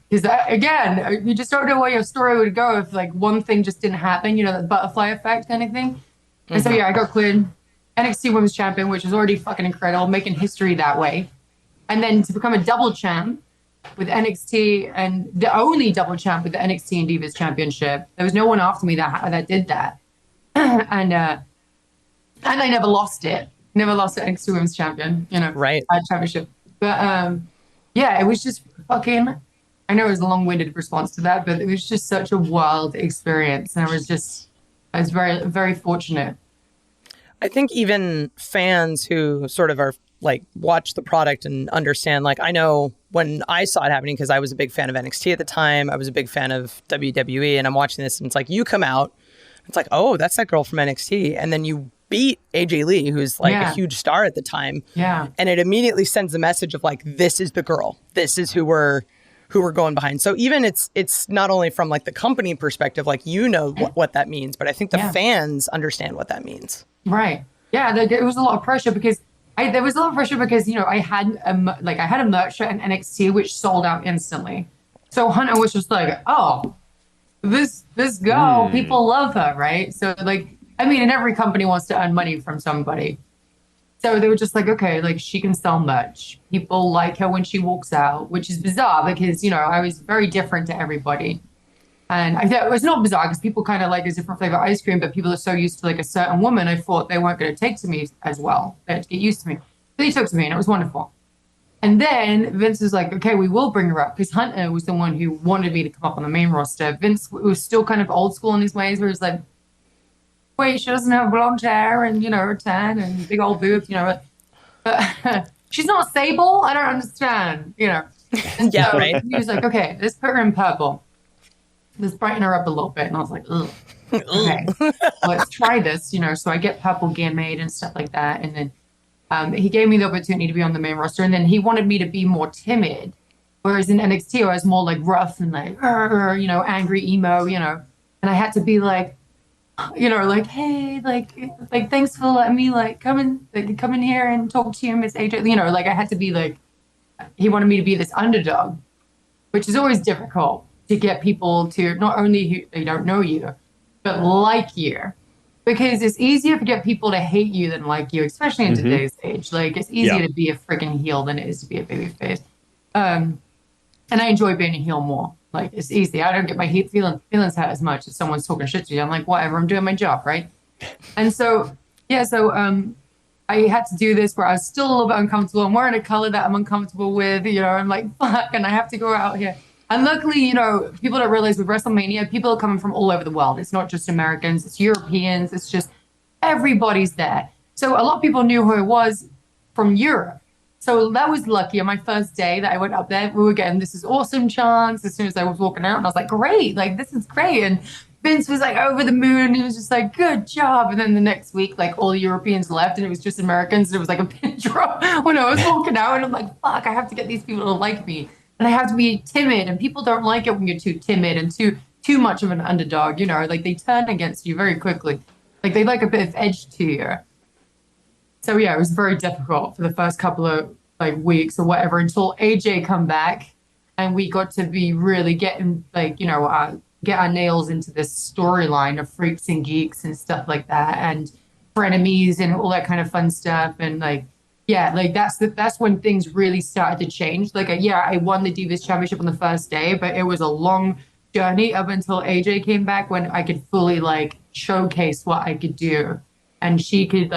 because again, you just don't know where your story would go if one thing just didn't happen, the butterfly effect kind of thing. And so, yeah, I got cleared NXT Women's Champion, which is already fucking incredible, making history that way. And then to become a double champ with NXT and the only double champ with the NXT and Divas Championship. There was no one after me that did that. And I never lost it. Never lost the NXT Women's Champion, right. Championship. But yeah, it was just fucking, I know it was a long-winded response to that, but it was just such a wild experience. And I was very, very fortunate. I think even fans who sort of are watch the product and understand, I know when I saw it happening, because I was a big fan of NXT at the time, I was a big fan of WWE, and I'm watching this and it's you come out, it's oh, that's that girl from NXT. And then you beat AJ Lee, who's a huge star at the time. Yeah. And it immediately sends the message of this is the girl. This is who we're going behind. So even it's not only from the company perspective, what that means, but I think the fans understand what that means. Right. Yeah. It was a lot of pressure because I had a merch shirt in NXT which sold out instantly. So Hunter was just oh, this girl, people love her, right? So and every company wants to earn money from somebody. So they were just okay, she can sell merch. People like her when she walks out, which is bizarre because, I was very different to everybody. And I thought it was not bizarre because people kind of like a different flavor ice cream, but people are so used to a certain woman, I thought they weren't going to take to me as well. They had to get used to me. So they took to me and it was wonderful. And then Vince was okay, we will bring her up because Hunter was the one who wanted me to come up on the main roster. Vince was still kind of old school in his ways where he's wait, she doesn't have blonde hair and, a tan and big old boobs, but she's not Sable. I don't understand, Yeah, right. He was like, okay, let's put her in purple. Let's brighten her up a little bit. And I was like, ugh. Okay, let's try this, So I get purple gear made and stuff like that. And then he gave me the opportunity to be on the main roster. And then he wanted me to be more timid. Whereas in NXT, I was more like rough and like, angry emo, And I had to be like, like, hey, like thanks for letting me come in here and talk to you, Miss AJ. Like I had to be like, he wanted me to be this underdog, which is always difficult to get people to not only who they don't know you, but like you, because it's easier to get people to hate you than like you, especially in today's age. Like it's easier to be a freaking heel than it is to be a babyface. And I enjoy being a heel more. Like it's easy. I don't get my feelings hurt as much as someone's talking shit to you. I'm like, whatever, I'm doing my job, right? And so I had to do this where I was still a little bit uncomfortable. I'm wearing a color that I'm uncomfortable with, I'm like, fuck, and I have to go out here. And luckily, people don't realize with WrestleMania, people are coming from all over the world. It's not just Americans, it's Europeans, it's just everybody's there. So a lot of people knew who I was from Europe. So that was lucky. On my first day that I went up there, we were getting "This is awesome" chants as soon as I was walking out. And I was like, great, like, this is great. And Vince was like over the moon. He was just like, good job. And then the next week, like all the Europeans left and it was just Americans. And it was like a pin drop when I was walking out. And I'm like, fuck, I have to get these people to like me. And I have to be timid, and people don't like it when you're too timid and too much of an underdog, like they turn against you very quickly. Like they like a bit of edge to you. So yeah, it was very difficult for the first couple of weeks or whatever until AJ come back and we got to be really getting get our nails into this storyline of freaks and geeks and stuff like that, and frenemies and all that kind of fun stuff. And that's when things really started to change. I won the Divas Championship on the first day, but it was a long journey up until AJ came back when I could fully showcase what I could do, and she could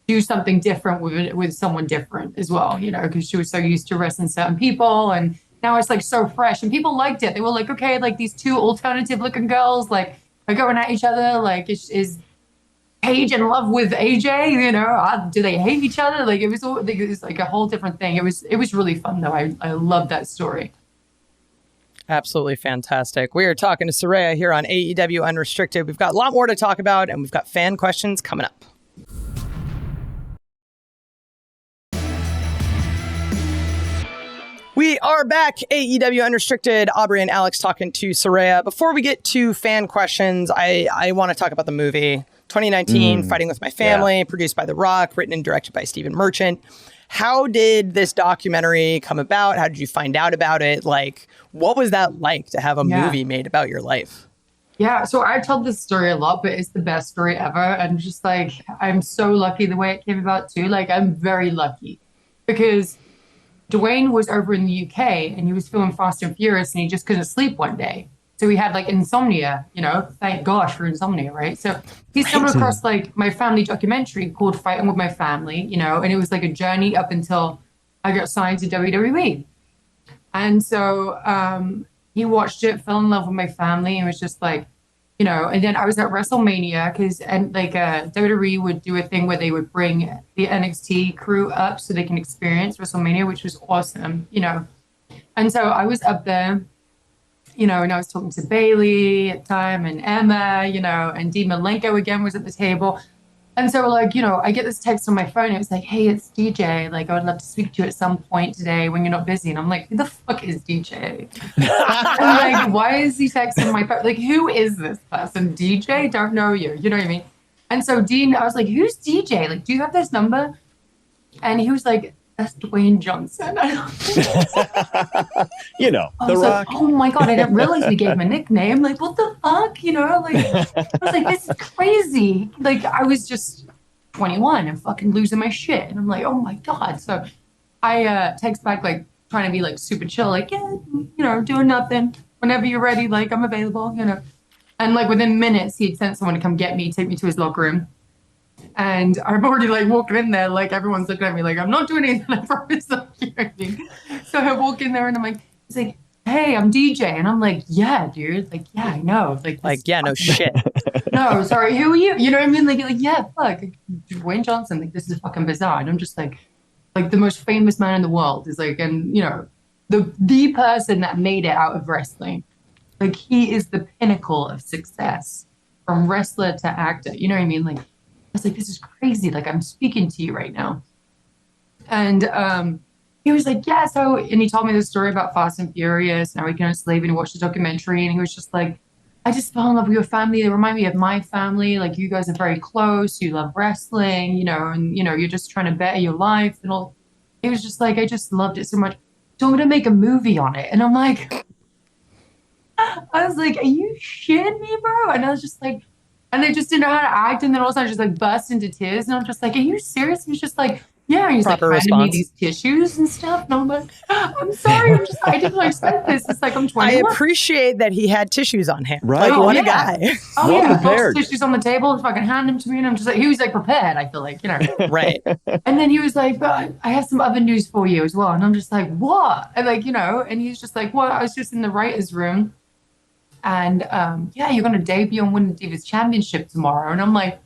do something different with someone different as well, because she was so used to wrestling certain people, and now it's so fresh and people liked it. They were like, okay, these two alternative looking girls are going at each other. Is Paige in love with AJ? Do they hate each other? It was a whole different thing. It was really fun though. I love that story. Absolutely fantastic. We are talking to Saraya here on AEW Unrestricted. We've got a lot more to talk about, and we've got fan questions coming up. We are back, AEW Unrestricted. Aubrey and Alex talking to Saraya. Before we get to fan questions, I want to talk about the movie 2019, Fighting With My Family, produced by The Rock, written and directed by Stephen Merchant. How did this documentary come about? How did you find out about it? What was that like to have a movie made about your life? Yeah, so I tell this story a lot, but it's the best story ever. And just I'm so lucky the way it came about too. I'm very lucky because Dwayne was over in the UK and he was filming Fast and Furious and he just couldn't sleep one day. So he had insomnia, thank gosh for insomnia, right? So he stumbled across my family documentary called Fighting With My Family, and it was a journey up until I got signed to WWE. And so he watched it, fell in love with my family, and was just and then I was at WrestleMania because WWE would do a thing where they would bring the NXT crew up so they can experience WrestleMania, which was awesome, And so I was up there, and I was talking to Bailey at the time and Emma, and Dean Malenko again was at the table. And so I get this text on my phone. And it's hey, it's DJ. I would love to speak to you at some point today when you're not busy. And I'm like, who the fuck is DJ? I'm why is he texting my phone? Who is this person? DJ? Don't know you. You know what I mean? And so Dean, I was like, who's DJ? Do you have this number? And he was like, that's Dwayne Johnson. The Rock. Oh my God, I didn't realize we gave him a nickname. What the fuck? I was like, this is crazy. I was just 21 and fucking losing my shit. And I'm like, oh my God. So I text back, trying to be super chill, yeah, doing nothing. Whenever you're ready, I'm available, And within minutes, he'd sent someone to come get me, take me to his locker room. And I'm already walking in there, everyone's looking at me I'm not doing anything, I promise not doing anything. So I walk in there and I'm he's like, hey, I'm DJ. And I'm like, yeah, dude. Yeah, I know. Yeah, no shit. No, sorry, who are you? You know what I mean? Yeah, fuck. Dwayne Johnson, this is fucking bizarre. And I'm just the most famous man in the world is and, the person that made it out of wrestling. Like, he is the pinnacle of success from wrestler to actor. You know what I mean? Like, I was like, this is crazy. Like, I'm speaking to you right now. And he was like, yeah, so, and he told me this story about Fast and Furious, Now We Can Slave, and he watched the documentary, and he was just like, I just fell in love with your family. They remind me of my family. Like, you guys are very close. You love wrestling, and, you're just trying to better your life and all. It was just like, I just loved it so much. So I'm going to make a movie on it. And I'm like, I was like, are you shitting me, bro? And I was just like, and I just didn't know how to act. And then all of a sudden I just like burst into tears. And I'm just like, are you serious? He was just like, yeah. And he's Proper like, handing me response. these tissues and stuff. And I'm like, I'm sorry. I didn't expect this. It's like, I'm 21. I appreciate that he had tissues on hand. Right. Like, what a guy. Oh, well yeah. prepared. Tissues on the table and fucking hand them to me. And I'm just like, he was like prepared, I feel like, Right. And then he was like, but I have some other news for you as well. And I'm just like, what? And like, and he's just like, well, I was just in the writer's room. And yeah, you're going to debut and win the Divas Championship tomorrow. And I'm like,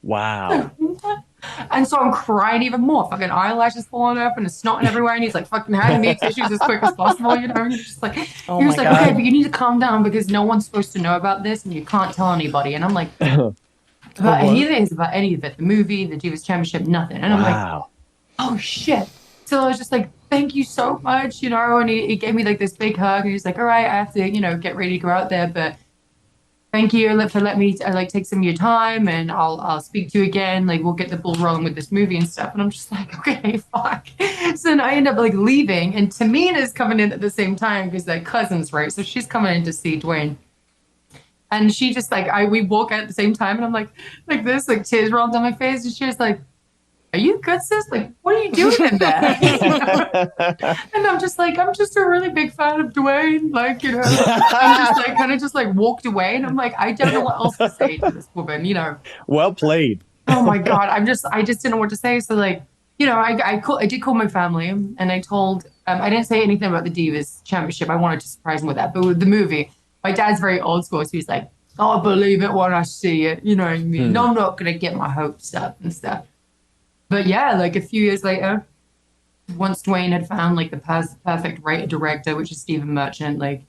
wow. And so I'm crying even more. Fucking eyelashes falling off and it's snotting everywhere. And he's like fucking handing me tissues as quick as possible. And he's just like, Oh he was my like, God. okay, but you need to calm down because no one's supposed to know about this and you can't tell anybody. And I'm like, about any of it is about any of it. The movie, the Divas Championship, nothing. And I'm like, oh shit. So I was just like, thank you so much, and he gave me like this big hug and he's like, all right, I have to, get ready to go out there, but thank you for letting me take some of your time and I'll speak to you again. Like, we'll get the ball rolling with this movie and stuff. And I'm just like, okay, fuck. So then I end up like leaving and Tamina's coming in at the same time because they're cousins, right? So she's coming in to see Dwayne. And she just like, we walk out at the same time and I'm like this, like tears rolled down my face. And she was like, are you good, sis? Like, what are you doing in there? And I'm just like, I'm just a really big fan of Dwayne. Like, I'm just like, kind of just like walked away. And I'm like, I don't know what else to say to this woman, Well played. Oh my God. I just didn't know what to say. So like, I did call my family and I told, I didn't say anything about the Divas Championship. I wanted to surprise them with that. But with the movie, my dad's very old school. So he's like, I'll believe it when I see it. You know what I mean? No, I'm not going to get my hopes up and stuff. But yeah, like a few years later, once Dwayne had found like the perfect writer director, which is Stephen Merchant, like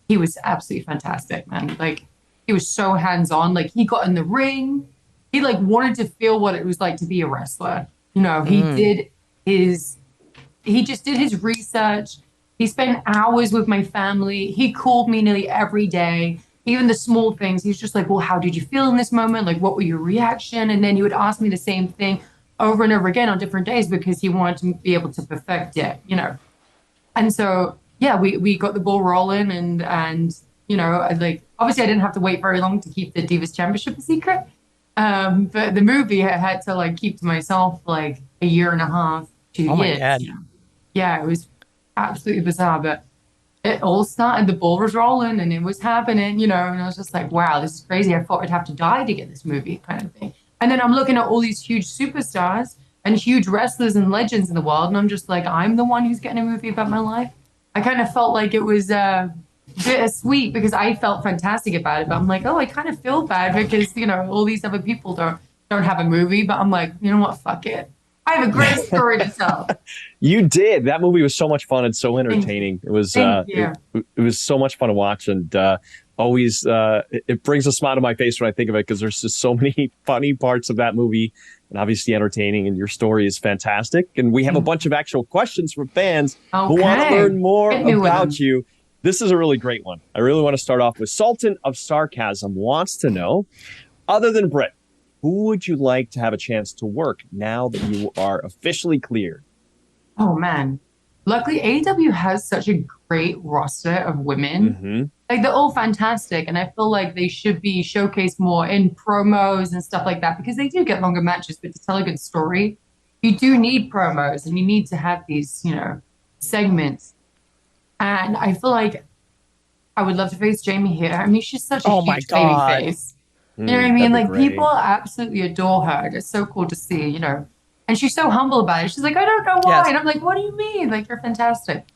he was absolutely fantastic, man. Like he was so hands-on. Like he got in the ring. He like wanted to feel what it was like to be a wrestler. He just did his research. He spent hours with my family. He called me nearly every day. Even the small things. He's just like, well, how did you feel in this moment? Like, what were your reaction? And then he would ask me the same thing over and over again on different days because he wanted to be able to perfect it, And so, yeah, we got the ball rolling and like, obviously I didn't have to wait very long to keep the Divas Championship a secret. But the movie I had to like keep to myself like a year and a half, 2 years. My God. Yeah, it was absolutely bizarre, but it all started, the ball was rolling and it was happening, and I was just like, wow, this is crazy. I thought I'd have to die to get this movie kind of thing. And then I'm looking at all these huge superstars and huge wrestlers and legends in the world. And I'm just like, I'm the one who's getting a movie about my life. I kind of felt like it was bittersweet because I felt fantastic about it. But I'm like, oh, I kind of feel bad because, all these other people don't have a movie. But I'm like, you know what? Fuck it. I have a great story to tell. You did. That movie was so much fun and so entertaining. It was it was so much fun to watch and always it brings a smile to my face when I think of it because there's just so many funny parts of that movie and obviously entertaining, and your story is fantastic. And we have a bunch of actual questions from fans who want to learn more about you. This is a really great one. I really want to start off with Sultan of Sarcasm wants to know, other than Britt, who would you like to have a chance to work now that you are officially cleared? Oh, man. Luckily, AEW has such a great roster of women. Mm-hmm. Like, they're all fantastic. And I feel like they should be showcased more in promos and stuff like that because they do get longer matches. But to tell a good story, you do need promos and you need to have these, segments. And I feel like I would love to face Jamie here. I mean, she's such a huge baby face. You know what I mean? Like, people absolutely adore her. It's so cool to see, And she's so humble about it. She's like, I don't know why. Yes. And I'm like, what do you mean? Like, you're fantastic.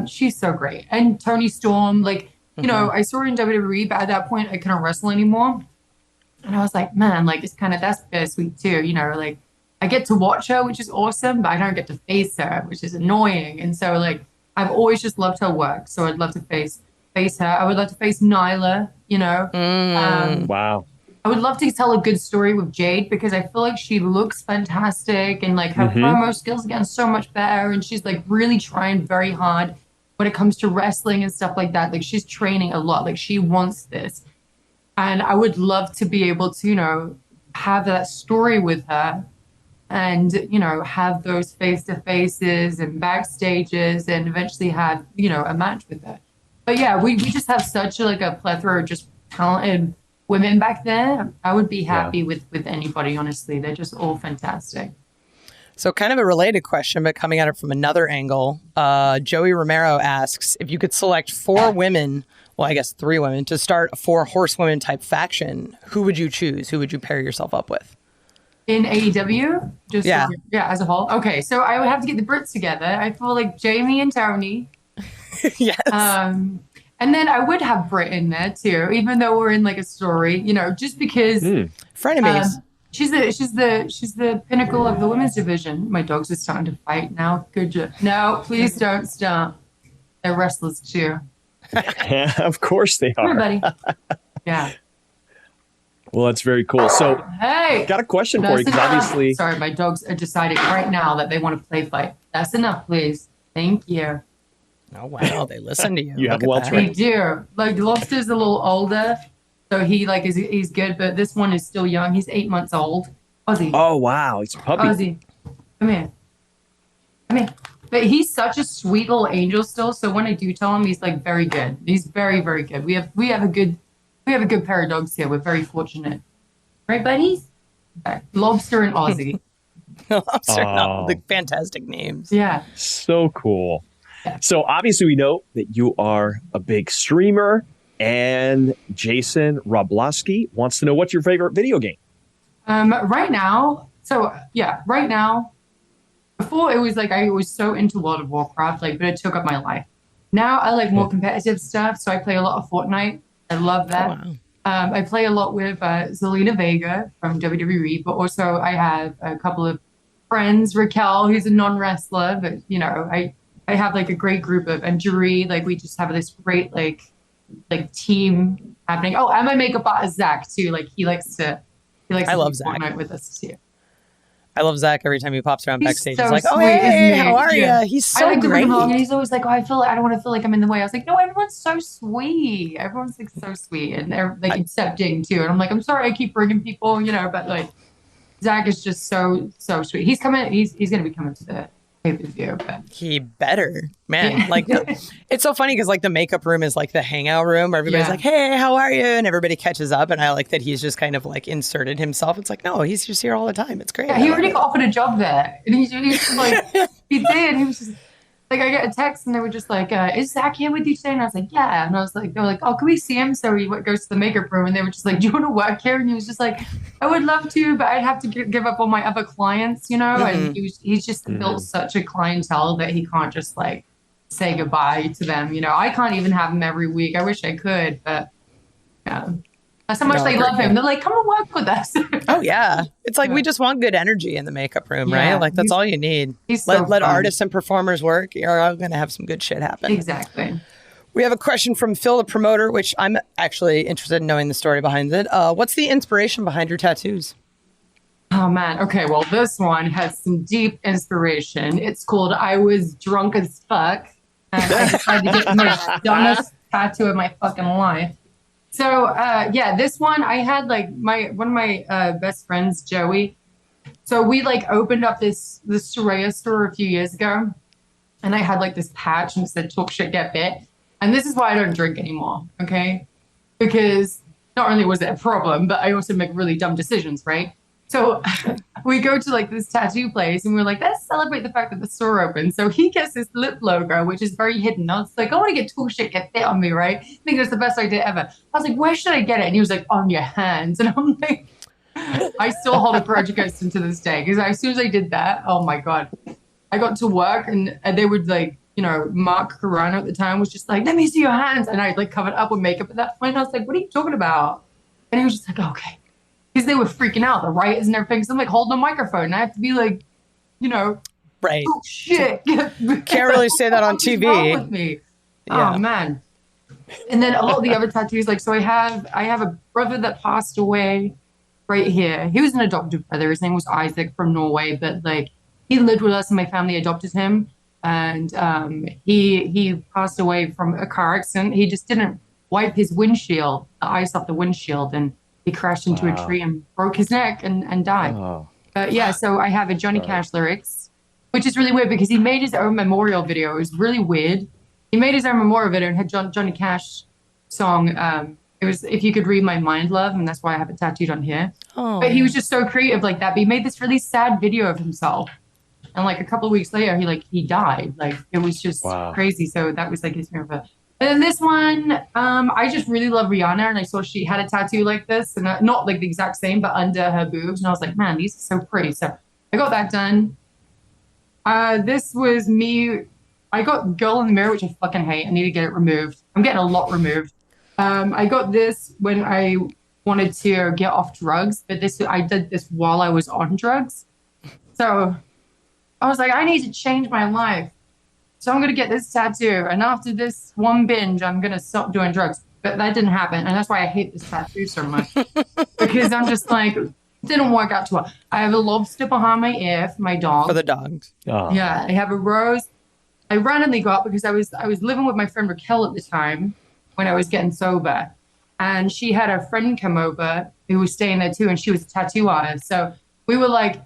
She's so great. And Toni Storm, like, I saw her in WWE, but at that point, I couldn't wrestle anymore. And I was like, man, like, it's kind of, that's bittersweet too. Like, I get to watch her, which is awesome, but I don't get to face her, which is annoying. And so like I've always just loved her work. So I'd love to face her. I would love to face Nyla, you know. Wow. I would love to tell a good story with Jade because I feel like she looks fantastic and like her promo skills are getting so much better, and she's like really trying very hard when it comes to wrestling and stuff like that. Like she's training a lot. Like she wants this. And I would love to be able to, you know, have that story with her and, you know, have those face-to-faces and backstages and eventually have, you know, a match with her. But yeah, we just have such a plethora of just talented women back there. I would be happy with anybody, honestly. They're just all fantastic. So kind of a related question, but coming at it from another angle, Joey Romero asks, if you could select 4 women, well, I guess 3 women, to start a 4 horsewomen type faction, who would you choose? Who would you pair yourself up with? In AEW? As a whole? Okay, so I would have to get the Brits together. I feel like Jamie and Tony. Yes. And then I would have Britt in there too, even though we're in like a story, you know, just because frenemies. She's the pinnacle of the women's division. My dogs are starting to fight now. Good job. No, please don't stop. They're wrestlers too. Of course they are. Everybody. Yeah. Well, that's very cool. So, hey, got a question for you because obviously, sorry, my dogs are deciding right now that they want to play fight. That's enough, please. Thank you. Oh wow, they listen to you. You have well trained. They do. Like Lobster's a little older, so he's good, but this one is still young. He's 8 months old. Ozzy. Oh wow, he's a puppy. Ozzy, come here. But he's such a sweet little angel still. So when I do tell him, he's like very good. He's very, very good. We have a good pair of dogs here. We're very fortunate, right, buddies? Okay. Lobster and Ozzy. Lobster, the fantastic names. Yeah, so cool. So obviously we know that you are a big streamer, and Jason Roblowski wants to know what's your favorite video game. Right now, before it was like I was so into World of Warcraft, like, but it took up my life. Now I like more competitive stuff, so I play a lot of Fortnite. I love that. Oh, wow. I play a lot with Zelina Vega from WWE, but also I have a couple of friends, Raquel, who's a non-wrestler, but you know, I have like a great group of, and Jeree, like we just have this great like team happening. Oh, and my makeup artist Zach too. Like he likes to I love Zach Fortnite with us too. I love Zach every time he pops around backstage. So he's like, sweet, oh, hey, how are you? He's so great. And he's always like, oh, I don't want to feel like I'm in the way. I was like, no, everyone's so sweet. Everyone's like so sweet. And they're like accepting too. And I'm like, I'm sorry I keep bringing people, you know, but like Zach is just so sweet. He's going to be coming to the pay-per-view. But he better, man. Yeah. Like it's so funny because like the makeup room is like the hangout room where everybody's like, hey, how are you? And everybody catches up. And I like that he's just kind of like inserted himself. It's like, no, he's just here all the time. It's great. Yeah, he already got offered a job there. And he's just like, he did. He was just like, I get a text and they were just like, is Zach here with you today? And I was like, yeah. And I was like, they were like, oh, can we see him? So he goes to the makeup room and they were just like, do you want to work here? And he was just like, I would love to, but I'd have to give up all my other clients, you know? And he's just built such a clientele that he can't just like say goodbye to them. You know, I can't even have him every week. I wish I could, but yeah. That's how much they love him. They're like, come and work with us. Oh, yeah. It's like we just want good energy in the makeup room, right? Like that's all you need. Let artists and performers work. You're all going to have some good shit happen. Exactly. We have a question from Phil, the promoter, which I'm actually interested in knowing the story behind it. What's the inspiration behind your tattoos? Oh, man. Okay, well, this one has some deep inspiration. It's called I Was Drunk as Fuck. And I decided to get the most dumbest tattoo of my fucking life. So, this one, I had like one of my best friends, Joey. So we like opened up this Saraya store a few years ago. And I had like this patch and it said, talk shit, get bit. And this is why I don't drink anymore, okay? Because not only was it a problem, but I also make really dumb decisions, right? So we go to like this tattoo place and we're like, let's celebrate the fact that the store opened. So he gets this lip logo, which is very hidden. I was like, I want to get talk shit, get fit on me, right? I think that's the best idea ever. I was like, where should I get it? And he was like, on your hands. And I'm like, I still hold a grudge against him to this day. Because as soon as I did that, oh my God, I got to work and they would like, you know, Mark Carano at the time was just like, let me see your hands. And I like covered up with makeup at that point. I was like, what are you talking about? And he was just like, okay. because they were freaking out, the writers and everything. So I'm like holding a microphone, and I have to be like, right. Oh shit! Can't really say that on TV. What's wrong with me? Yeah. Oh man. And then a lot of the other tattoos, like, so I have a brother that passed away right here. He was an adopted brother. His name was Isaac from Norway, but like he lived with us and my family adopted him. And he passed away from a car accident. He just didn't wipe his windshield, the ice off the windshield, and he crashed into a tree and broke his neck and died. Oh. But yeah, so I have a Johnny Cash lyrics, which is really weird because he made his own memorial video. It was really weird. He made his own memorial video and had Johnny Cash song. It was If You Could Read My Mind, Love, and that's why I have it tattooed on here. Oh. But he was just so creative like that. But he made this really sad video of himself. And like a couple of weeks later, he died. Like it was just crazy. So that was like his favorite. And then this one, I just really love Rihanna, and I saw she had a tattoo like this, and not like the exact same, but under her boobs. And I was like, man, these are so pretty. So I got that done. This was me. I got Girl in the Mirror, which I fucking hate. I need to get it removed. I'm getting a lot removed. I got this when I wanted to get off drugs, but I did this while I was on drugs. So I was like, I need to change my life. So I'm going to get this tattoo. And after this one binge, I'm going to stop doing drugs. But that didn't happen. And that's why I hate this tattoo so much. Because I'm just like, it didn't work out too well. I have a lobster behind my ear for my dog. For the dogs. Oh. Yeah, I have a rose. I randomly got because I was living with my friend Raquel at the time when I was getting sober. And she had a friend come over who was staying there too. And she was a tattoo artist. So we were like,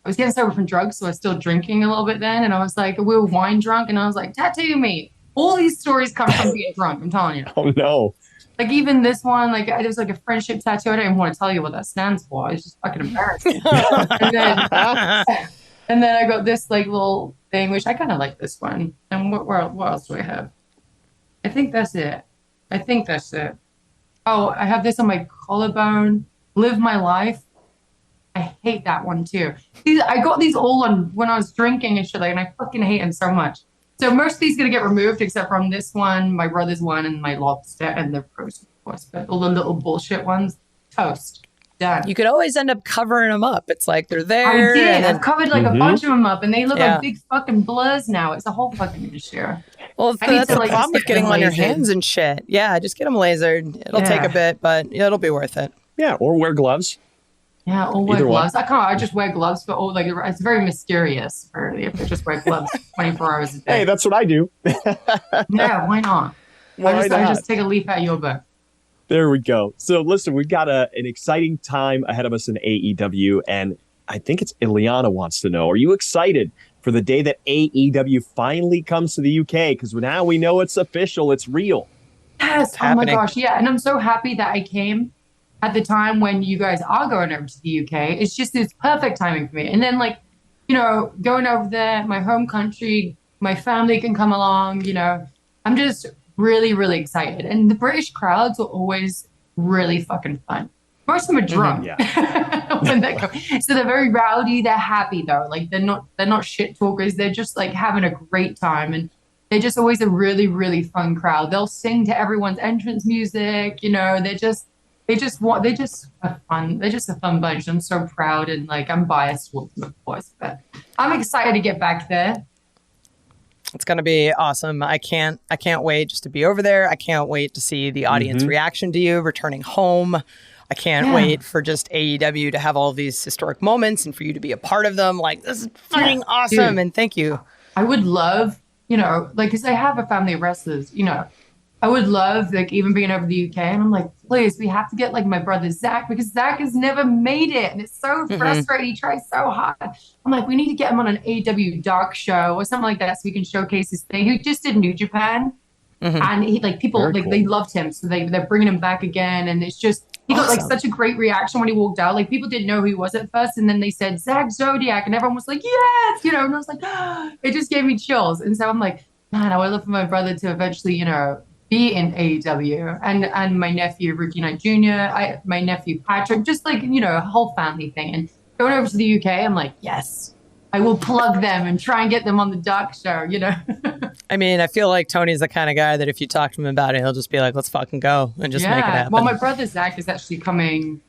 I was getting sober from drugs. So I was still drinking a little bit then. And I was like, we were wine drunk. And I was like, tattoo me. All these stories come from being drunk. I'm telling you. Oh, no. Like even this one, like it was like a friendship tattoo. I don't even want to tell you what that stands for. It's just fucking embarrassing. and then I got this like little thing, which I kind of like this one. And what else do I have? I think that's it. Oh, I have this on my collarbone. Live my life. I hate that one too. I got these all on when I was drinking and shit, like, and I fucking hate them so much. So most of these gonna get removed except from this one, my brother's one, and my lobster and the rose, of course. But all the little bullshit ones, toast. Done. You could always end up covering them up. It's like they're there. I did. I've covered like a bunch of them up, and they look like big fucking blurs now. It's a whole fucking issue. Well, that's the problem with getting them on your hands and shit. Yeah, just get them lasered. It'll take a bit, but it'll be worth it. Yeah, or wear gloves. Yeah, or wear gloves. I just wear gloves for all, like, it's very mysterious, apparently, if I just wear gloves 24 hours a day. Hey, that's what I do. Yeah, why not? I just take a leaf out of your book. There we go. So listen, we've got an exciting time ahead of us in AEW, and I think it's Ileana wants to know, are you excited for the day that AEW finally comes to the UK? Because now we know it's official, it's real. Yes, oh my gosh, yeah. And I'm so happy that I came at the time when you guys are going over to the UK. It's perfect timing for me. And then, like, going over there, my home country, my family can come along, I'm just really, really excited. And the British crowds are always really fucking fun. Most of them are drunk when they come. So they're very rowdy. They're happy though. Like they're not shit talkers. They're just like having a great time. And they're just always a really, really fun crowd. They'll sing to everyone's entrance music. They're just a fun. They're just a fun bunch. I'm so proud, and like I'm biased towards them, of course, but I'm excited to get back there. It's going to be awesome. I can't wait just to be over there. I can't wait to see the audience reaction to you returning home. I can't wait for just AEW to have all these historic moments and for you to be a part of them. Like, this is fucking awesome. Dude, and thank you. I would love, because I have a family of wrestlers, I would love, like, even being over the UK, and I'm like, please, we have to get, like, my brother Zach, because Zach has never made it, and it's so frustrating. He tries so hard. I'm like, we need to get him on an AEW Dark show or something like that so we can showcase his thing. He just did New Japan, and he, like, people, very cool. They loved him, so they're bringing him back again, and it's just, he got, like, such a great reaction when he walked out. Like, people didn't know who he was at first, and then they said, Zach Zodiac, and everyone was like, yes, and I was like, it just gave me chills. And so I'm like, man, I would love for my brother to eventually, be in AEW, and my nephew Ricky Knight Jr., my nephew Patrick, just like, a whole family thing. And going over to the UK, I'm like, yes, I will plug them and try and get them on the Dark show, I mean, I feel like Tony's the kind of guy that if you talk to him about it, he'll just be like, let's fucking go and just make it happen. Well, my brother Zach is actually coming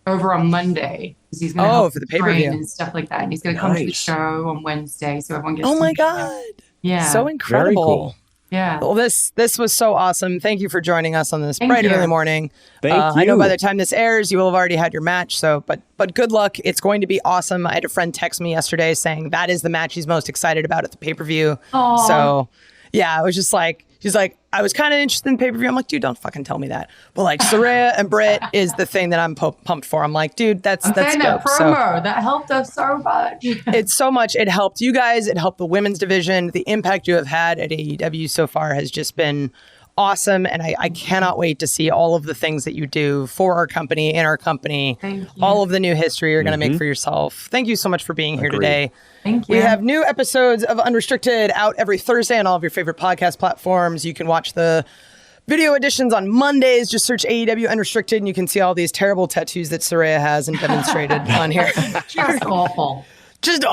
over on Monday because he's going to help for the pay-per-view and stuff like that. And he's going to come to the show on Wednesday, so everyone gets. Oh my God! Yeah, so incredible. Very cool. Yeah. Well, this was so awesome. Thank you for joining us on this bright early morning. Thank you. I know by the time this airs, you will have already had your match. So, but good luck. It's going to be awesome. I had a friend text me yesterday saying that is the match he's most excited about at the pay-per-view. Aww. So, yeah, I was just like, she's like, I was kind of interested in pay-per-view. I'm like, dude, don't fucking tell me that. But like, Saraya and Britt is the thing that I'm pumped for. I'm like, dude, that's dope. That promo that helped us so much. It's so much. It helped you guys. It helped the women's division. The impact you have had at AEW so far has just been awesome. And I cannot wait to see all of the things that you do for our company, in our company, all of the new history you're going to make for yourself. Thank you so much for being here today. Thank you. We have new episodes of Unrestricted out every Thursday on all of your favorite podcast platforms. You can watch the video editions on Mondays. Just search AEW Unrestricted and you can see all these terrible tattoos that Saraya has and demonstrated on here. Just awful. Just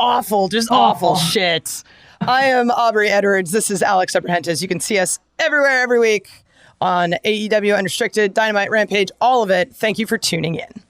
awful shit. I am Aubrey Edwards. This is Alex Abrahantes. You can see us everywhere every week on AEW Unrestricted, Dynamite, Rampage, all of it. Thank you for tuning in.